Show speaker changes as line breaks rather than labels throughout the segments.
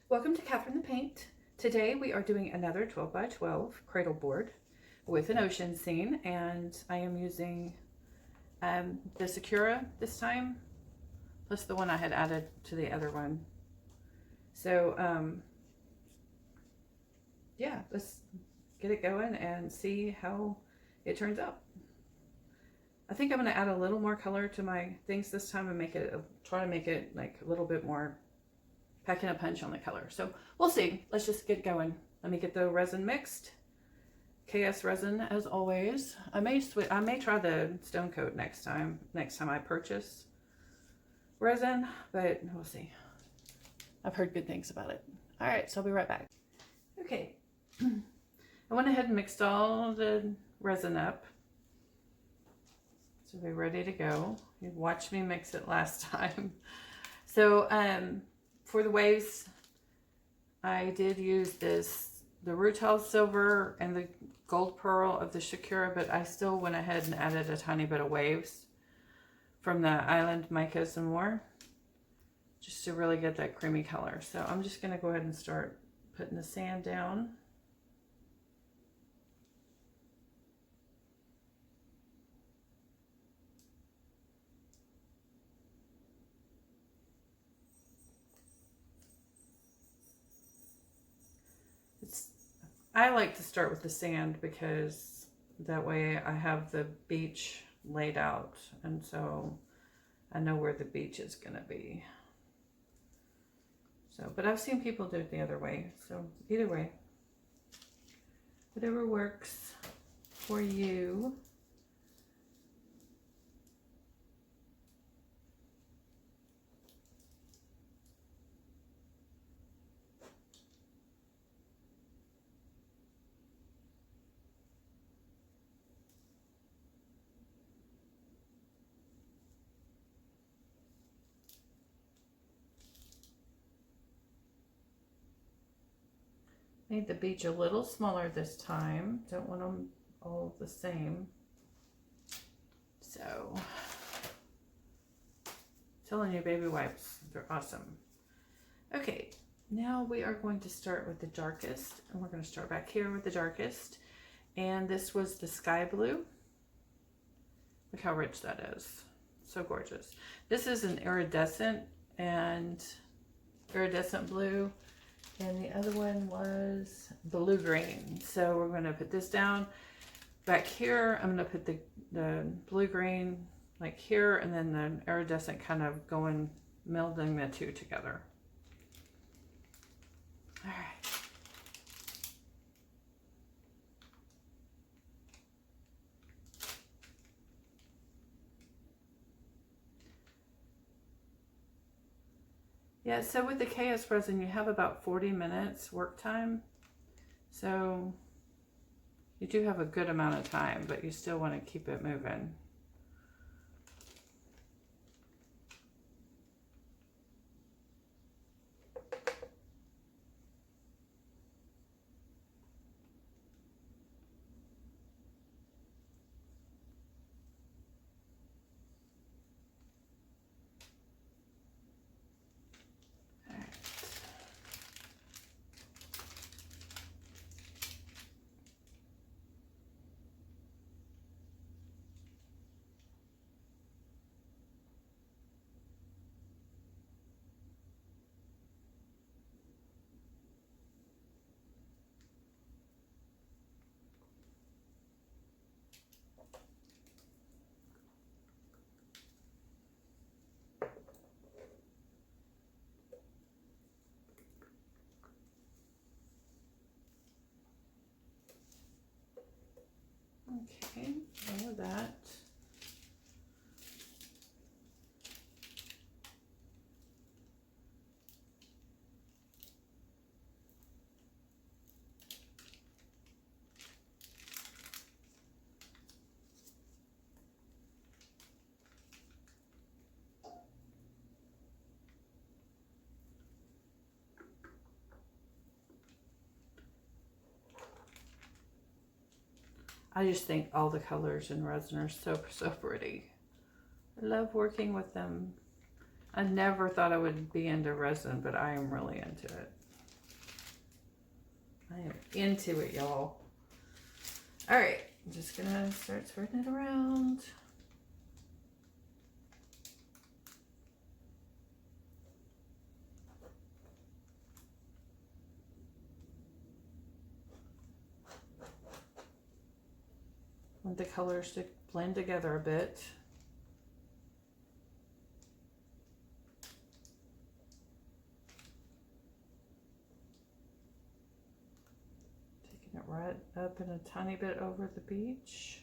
Welcome to Catherine the Paint. Today we are doing another 12 by 12 cradle board with an ocean scene, and I am using the Sakura this time, plus the one I had added to the other one. So yeah, let's get it going and see how it turns out. I think I'm going to add a little more color to my things this time and try to make it like a little bit more packing a punch on the color. So we'll see. Let's just get going. Let me get the resin mixed. KS resin as always. I may try the stone coat next time I purchase resin, but we'll see. I've heard good things about it. All right, so I'll be right back. Okay, I went ahead and mixed all the resin up, so we're ready to go. You watched me mix it last time. So for the waves, I did use the Rutile Silver and the Gold Pearl of the Sakura, but I still went ahead and added a tiny bit of waves from the Island Micas and more, just to really get that creamy color. So I'm just going to go ahead and start putting the sand down. I like to start with the sand because that way I have the beach laid out, and so I know where the beach is going to be. So, but I've seen people do it the other way. So either way, whatever works for you. Made the beach a little smaller this time. Don't want them all the same. So, telling you, baby wipes, they're awesome. Okay, now we are going to start with the darkest, and we're going to start back here with the darkest. And this was the sky blue. Look how rich that is. So gorgeous. This is an iridescent blue. And the other one was blue green. So we're going to put this down. Back here, I'm going to put the blue green like here, and then the iridescent kind of melding the two together. All right. Yeah, so with the KS resin, you have about 40 minutes work time. So you do have a good amount of time, but you still want to keep it moving. Okay, all of that. I just think all the colors in resin are so pretty. I love working with them. I never thought I would be into resin, but I am really into it. I am into it, y'all. All right, I'm just gonna start spreading it around. Want the colors to blend together a bit. Taking it right up and a tiny bit over the beach.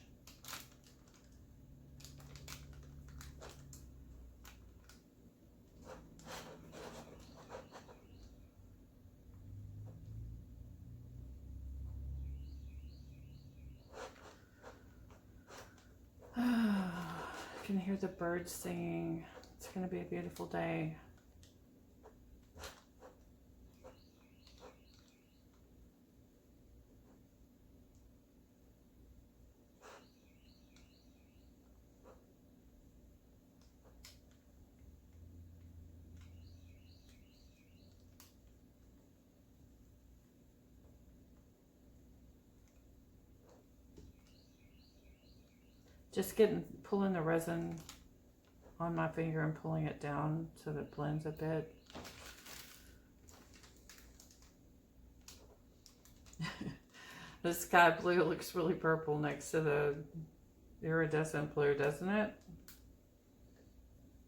I can hear the birds singing. It's going to be a beautiful day. Just pulling the resin on my finger and pulling it down so that it blends a bit. The sky blue looks really purple next to the iridescent blue, doesn't it?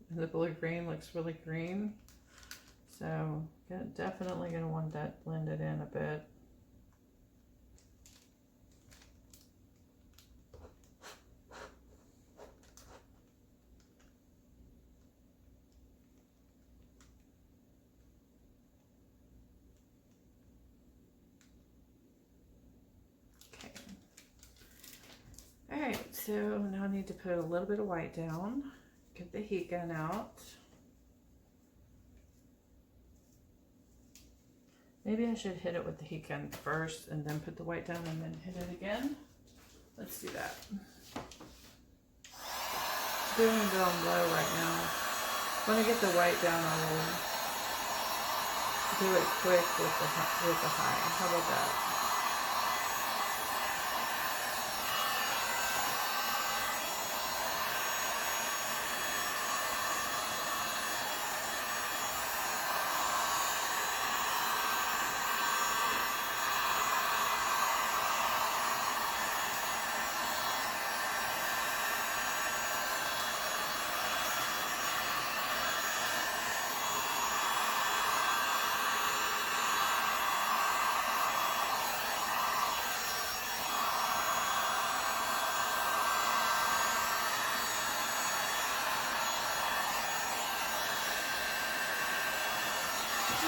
And the blue green looks really green. So definitely going to want that blended in a bit. Alright, so now I need to put a little bit of white down. Get the heat gun out. Maybe I should hit it with the heat gun first and then put the white down and then hit it again. Let's do that. Doing it on low right now. When I get the white down, I will do it quick with the high. How about that?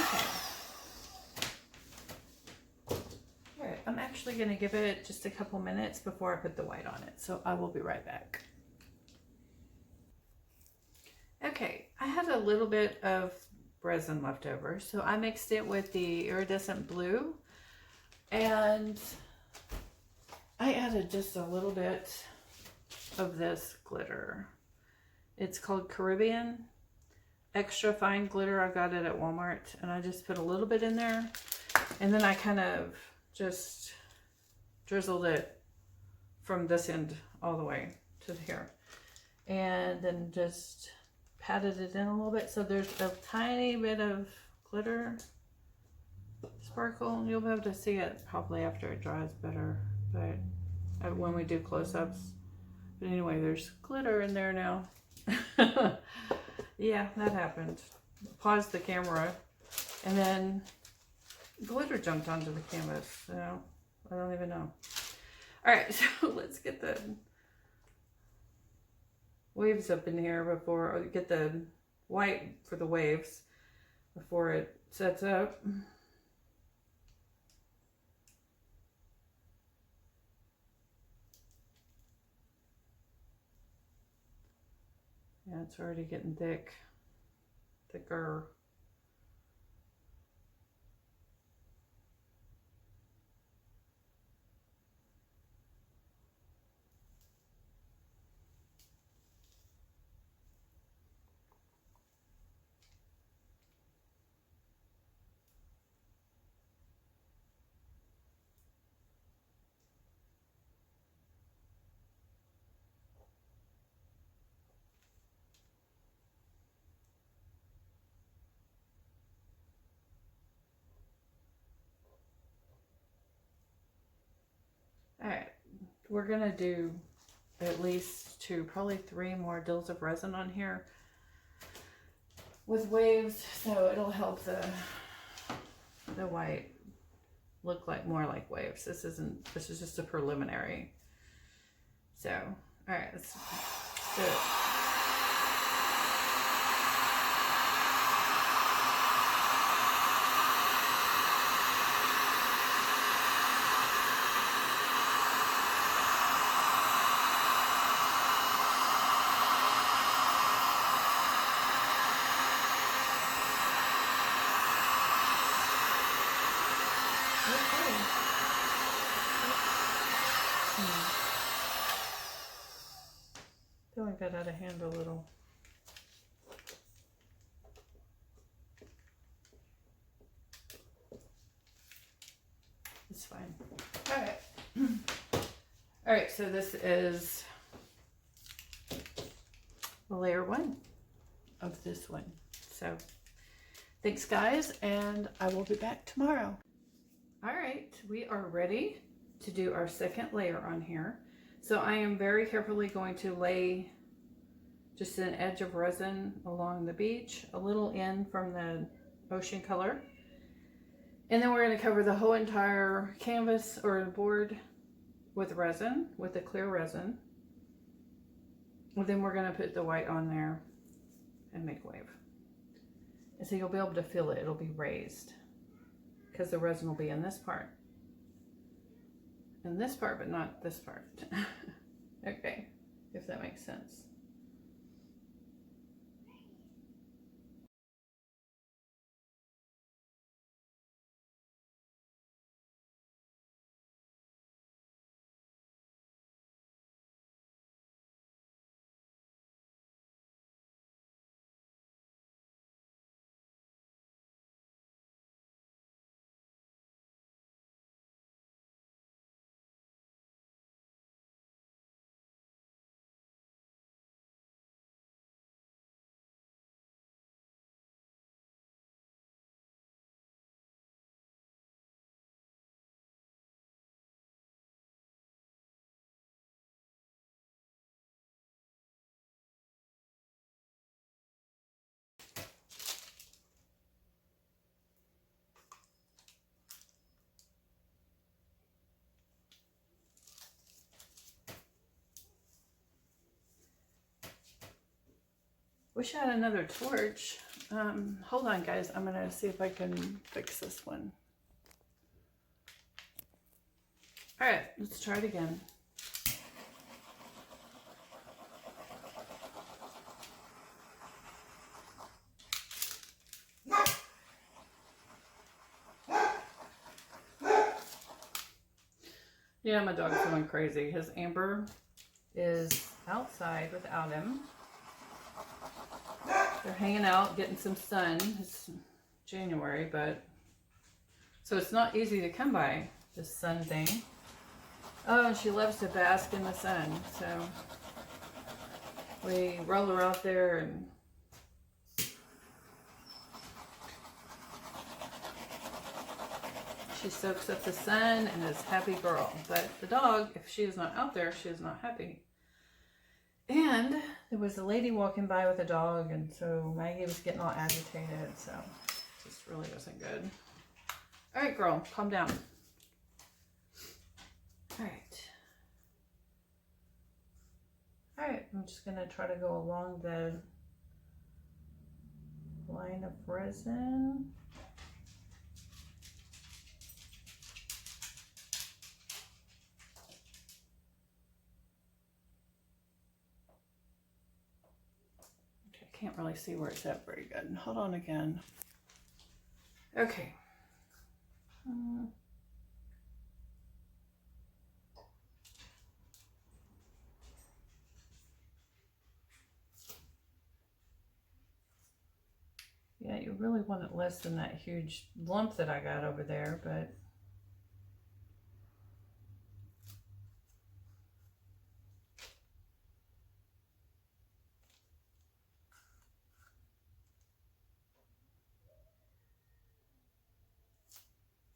Okay. Alright, I'm actually going to give it just a couple minutes before I put the white on it, so I will be right back. Okay, I had a little bit of resin left over, so I mixed it with the iridescent blue, and I added just a little bit of this glitter. It's called Caribbean extra fine glitter. I got it at Walmart, and I just put a little bit in there, and then I kind of just drizzled it from this end all the way to here, and then just patted it in a little bit so there's a tiny bit of glitter sparkle. You'll be able to see it probably after it dries better, but when we do close-ups. But anyway, there's glitter in there now. Yeah, that happened. Paused the camera, and then glitter jumped onto the canvas. So I don't even know. All right, so let's get the waves up in here before, or get the white for the waves before it sets up. Yeah, it's already getting thicker. we're gonna do at least probably 3 more dills of resin on here with waves, so it'll help the white look like more like waves. This is just a preliminary. So, all right, let's do it. I feel like that got out of hand a little. It's fine. All right. All right, so this is layer 1 of this one. So thanks guys, and I will be back tomorrow. All right, we are ready to do our second layer on here. So I am very carefully going to lay just an edge of resin along the beach, a little in from the ocean color. And then we're going to cover the whole entire canvas or board with resin, with the clear resin. And then we're going to put the white on there and make wave. And so you'll be able to feel it. It'll be raised because the resin will be in this part. In this part, but not this part. Okay, if that makes sense. Wish I had another torch. Hold on guys, I'm gonna see if I can fix this one. All right, let's try it again. Yeah, my dog's going crazy. His Amber is outside without him. They're hanging out, getting some sun. It's January, but so it's not easy to come by this sun thing. Oh, and she loves to bask in the sun, so we roll her out there and she soaks up the sun and is a happy girl. But the dog, if she is not out there, she is not happy. And there was a lady walking by with a dog, and so Maggie was getting all agitated, so it just really wasn't good. All right, girl, calm down. All right. All right, I'm just gonna try to go along the line of resin. Can't really see where it's at very good. Hold on again. Okay. Yeah, you really want it less than that huge lump that I got over there, but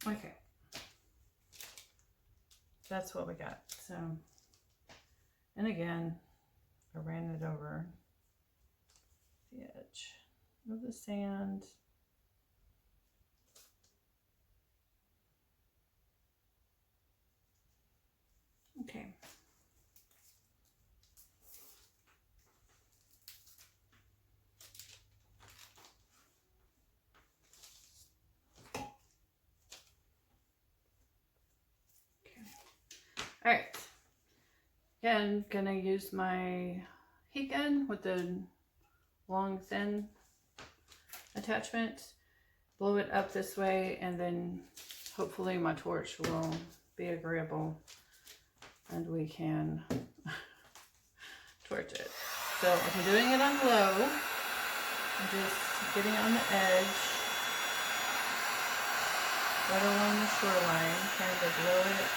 okay. That's what we got. So And again, I ran it over the edge of the sand. Okay. All right. Again, gonna use my heat gun with the long thin attachment, blow it up this way, and then hopefully my torch will be agreeable and we can torch it. So if I'm doing it on low, I'm just getting on the edge, right along the shoreline, kind of blow it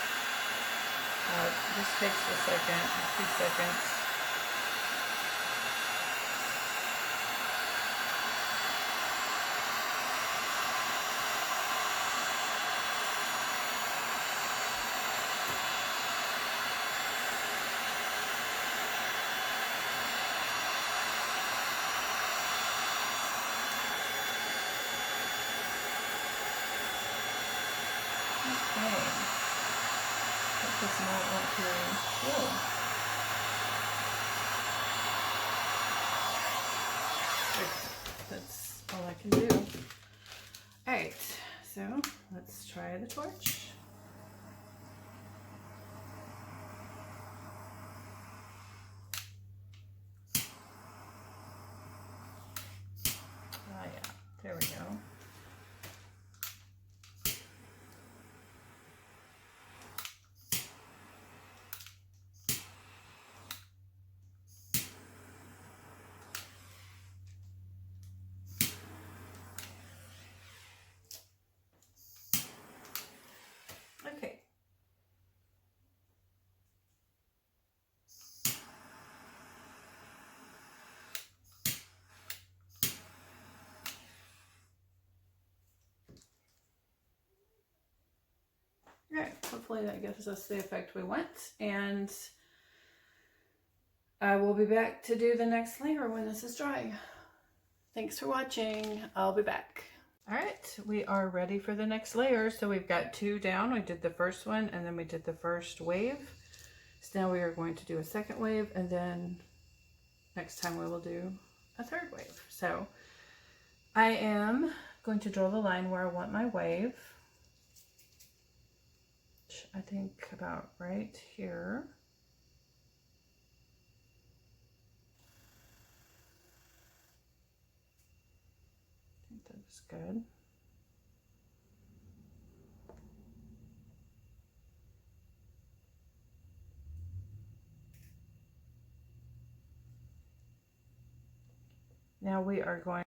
up. This takes a second, a few seconds. Okay. That does not want to go. That's all I can do. Alright, so let's try the torch. Oh yeah, there we go. Okay. Alright, hopefully that gives us the effect we want, and I will be back to do the next layer when this is dry. Thanks for watching. I'll be back. Alright, we are ready for the next layer. So we've got 2 down. We did the first one and then we did the first wave. So now we are going to do a second wave, and then next time we will do a third wave. So I am going to draw the line where I want my wave. I think about right here. I think that's good. Now we are going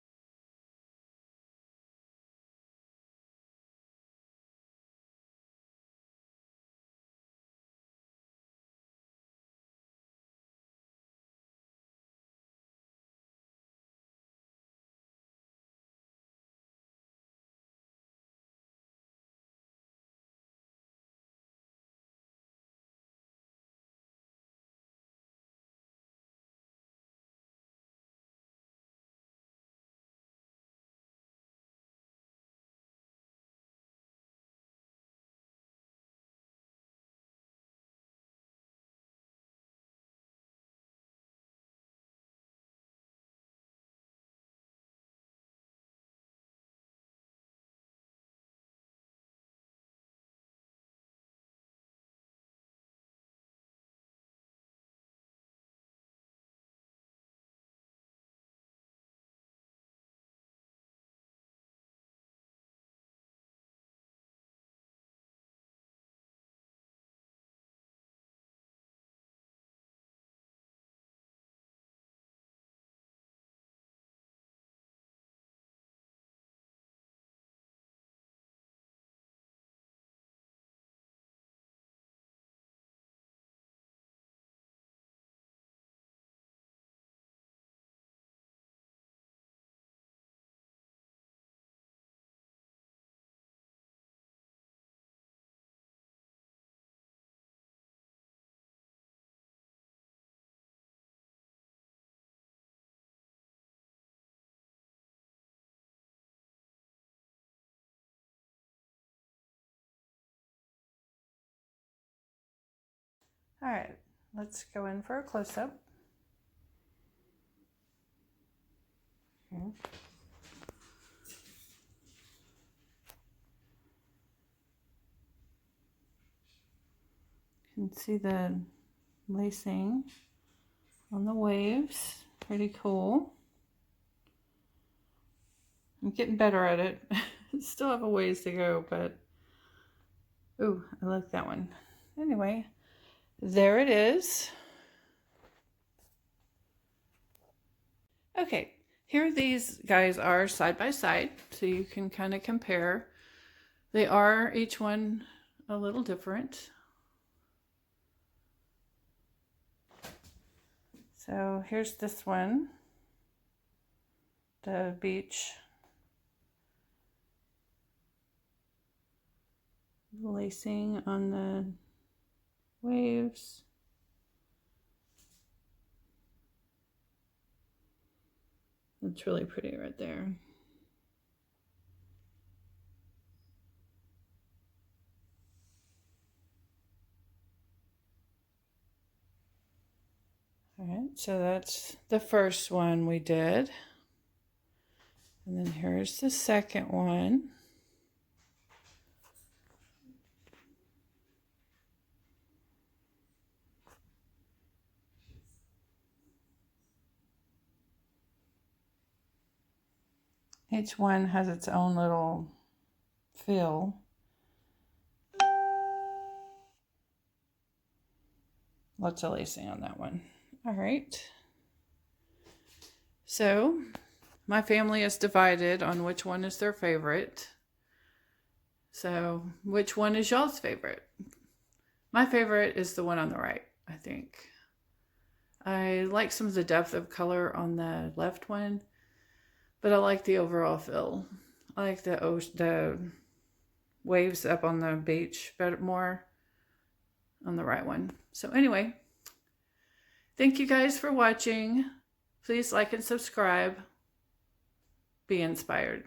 All right, let's go in for a close-up. Okay. You can see the lacing on the waves. Pretty cool. I'm getting better at it. Still have a ways to go, but ooh, I like that one. Anyway, there it is. Okay, here these guys are side by side, so you can kind of compare. They are each one a little different. So here's this one, the beach. Lacing on the waves. It's really pretty right there. All right, so that's the first one we did. And then here's the second one. Each one has its own little feel. Lots of lacing on that one. All right. So my family is divided on which one is their favorite. So which one is y'all's favorite? My favorite is the one on the right, I think. I like some of the depth of color on the left one, but I like the overall feel. I like the waves up on the beach better, more on the right one. So anyway, thank you guys for watching. Please like and subscribe. Be inspired.